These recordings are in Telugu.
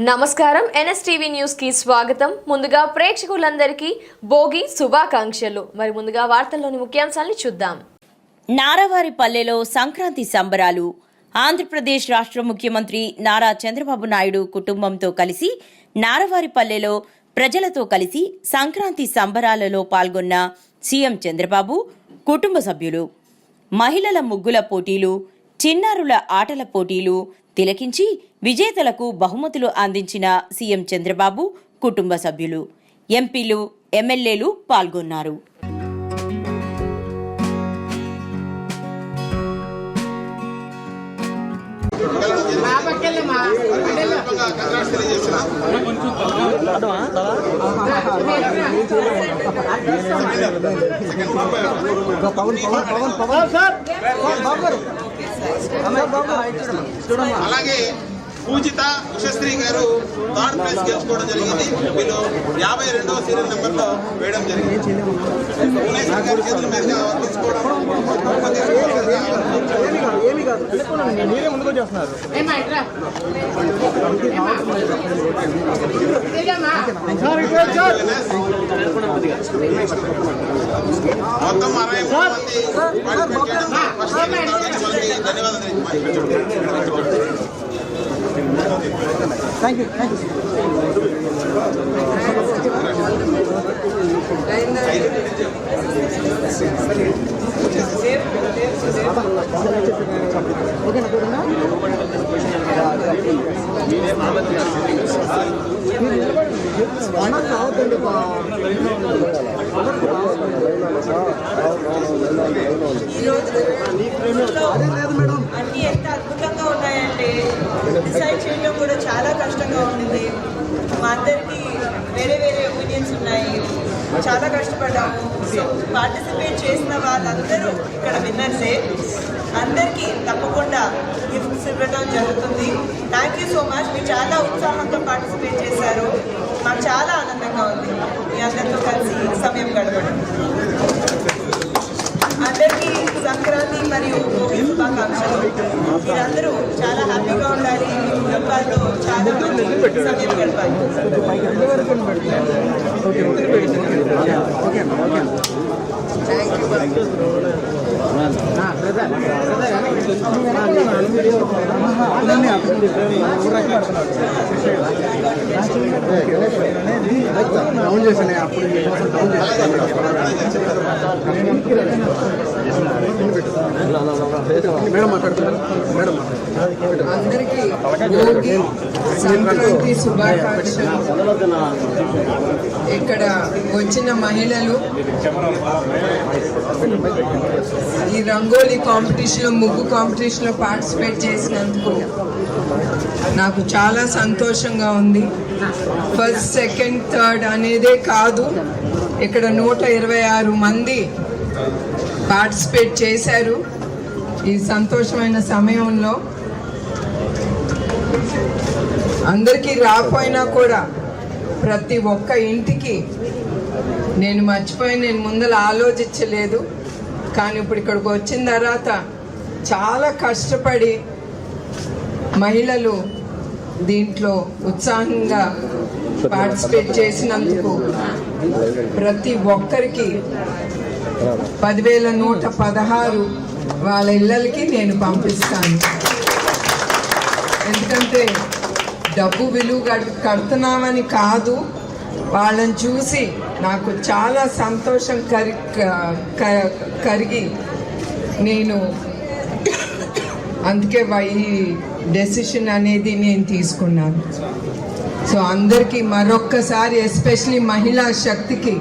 నమస్కారం ఎన్ఎస్టీవీ న్యూస్ కి స్వాగతం. ముందుగా ప్రేక్షకులందరికీ భోగి శుభాకాంక్షలు. మరి ముందుగా వార్తల్లోని ముఖ్యాంశాలను చూద్దాం. నారావారిపల్లెలో సంక్రాంతి సంబరాలు. ఆంధ్రప్రదేశ్ రాష్ట్ర ముఖ్యమంత్రి నారా చంద్రబాబు నాయుడు కుటుంబంతో కలిసి నారావారిపల్లెలో ప్రజలతో కలిసి సంక్రాంతి సంబరాలలో పాల్గొన్న సీఎం చంద్రబాబు కుటుంబ సభ్యులు. మహిళల ముగ్గుల పోటీలు, చిన్నారుల ఆటల పోటీలు తిలకించి విజేతలకు బహుమతులు అందించిన సీఎం చంద్రబాబు కుటుంబ సభ్యులు, ఎంపీలు, ఎమ్మెల్యేలు పాల్గొన్నారు. అలాగే పూజిత ఉషశ్రీ గారు థర్డ్ ప్రైజ్ గెలుచుకోవడం జరిగింది. వీళ్ళు 52వ సీరియల్ నెంబర్ లో వేయడం జరిగింది. మొత్తం 63 మంది ధన్యవాదాలు. Thank you. అన్ని ఎంత అద్భుతంగా ఉన్నాయంటే డిసైడ్ చేయడం కూడా చాలా కష్టంగా ఉంటుంది. మా అందరికీ వేరే వేరే ఒపీనియన్స్ ఉన్నాయి. చాలా కష్టపడ్డాము. సో పార్టిసిపేట్ చేసిన వాళ్ళందరూ ఇక్కడ విన్నర్సే. అందరికీ తప్పకుండా గిఫ్ట్స్ ఇవ్వడం జరుగుతుంది. Thank you so much. మీరు చాలా ఉత్సాహంతో పార్టిసిపేట్ చేశారు. మాకు చాలా ఆనందంగా ఉంది మీ అందరితో కలిసి సమయం గడపడం. అందరికీ సంక్రాంతి మరియు భోగి శుభాకాంక్షలు. మీరందరూ చాలా హ్యాపీగా ఉండాలి. మీ కుటుంబాలతో చాలా మంచి సమయం గడపాలి. అందరికీ భోగి సంక్రాంతి శుభాకాంక్షలు. ఇక్కడ వచ్చిన మహిళలు ఈ రంగోలీ కాంపిటీషన్లో, ముగ్గు కాంపిటీషన్లో పార్టిసిపేట్ చేసినందుకు నాకు చాలా సంతోషంగా ఉంది. ఫస్ట్, సెకండ్, థర్డ్ అనేదే కాదు, ఇక్కడ 126 మంది పార్టిసిపేట్ చేశారు. ఈ సంతోషమైన సమయంలో అందరికీ రాకపోయినా కూడా ప్రతి ఒక్క ఇంటికి నేను ముందర ఆలోచించలేదు. కానీ ఇప్పుడు ఇక్కడికి వచ్చిన తర్వాత చాలా కష్టపడి మహిళలు దీంట్లో ఉత్సాహంగా పార్టిసిపేట్ చేసినందుకు ప్రతి ఒక్కరికి 10,116 వాళ్ళ ఇళ్ళకి నేను పంపిస్తాను. ఎందుకంటే డబ్బు విలువ కడుతున్నామని కాదు, వాళ్ళని చూసి నాకు చాలా సంతోషం కరిగి నేను అందుకే ఈ డెసిషన్ అనేది నేను తీసుకున్నాను. సో అందరికీ మరొక్కసారి, ఎస్పెషలీ మహిళా శక్తికి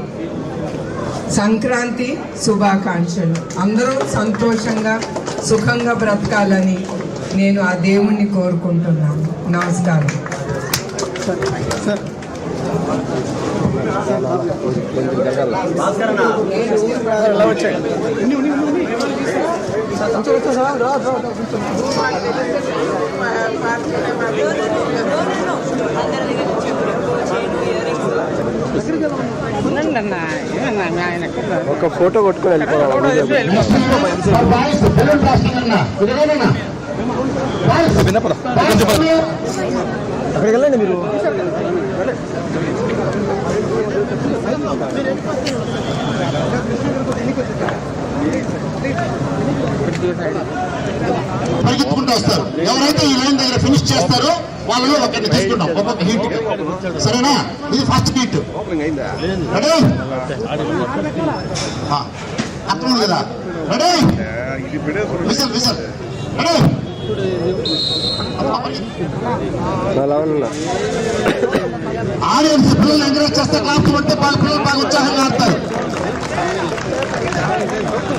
సంక్రాంతి శుభాకాంక్షలు. అందరూ సంతోషంగా సుఖంగా బ్రతకాలని నేను ఆ దేవుణ్ణి కోరుకుంటున్నాను. నమస్కారం. ఒక ఫోటో కొట్టుకొని వెళ్ళిపోవాలి. వినపడ అక్కడికి వెళ్ళండి మీరు. పరిగెత్తుకుంటూ వస్తారు. ఎవరైతే ఈ లైన్ దగ్గర ఫినిష్ చేస్తారో వాళ్ళలో ఒకరిని తీసుకుంటాం ఒక్కొక్క హీట్. సరేనా? ఇది ఫస్ట్ హీట్. రెడీ? అక్కడ ఉంది కదా. Ready? Whistle whistle. Ready? Audience పిల్లలు ఎంకరేజ్ చేస్తే క్లాస్ కొట్టే పిల్లలు బాగా ఉత్సాహంగా ఆడతారు.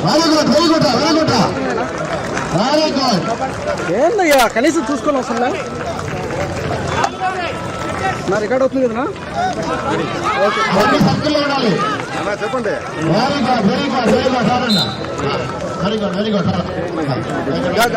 Very good very good very good very good. ఏందయ్యా కనీసం చూసుకొని వస్తుందా? నా రికార్డ్ అవుతుంది కదా. సర్కిల్లో ఉండాలి. చెప్పండి. Very good very good very good very good very good.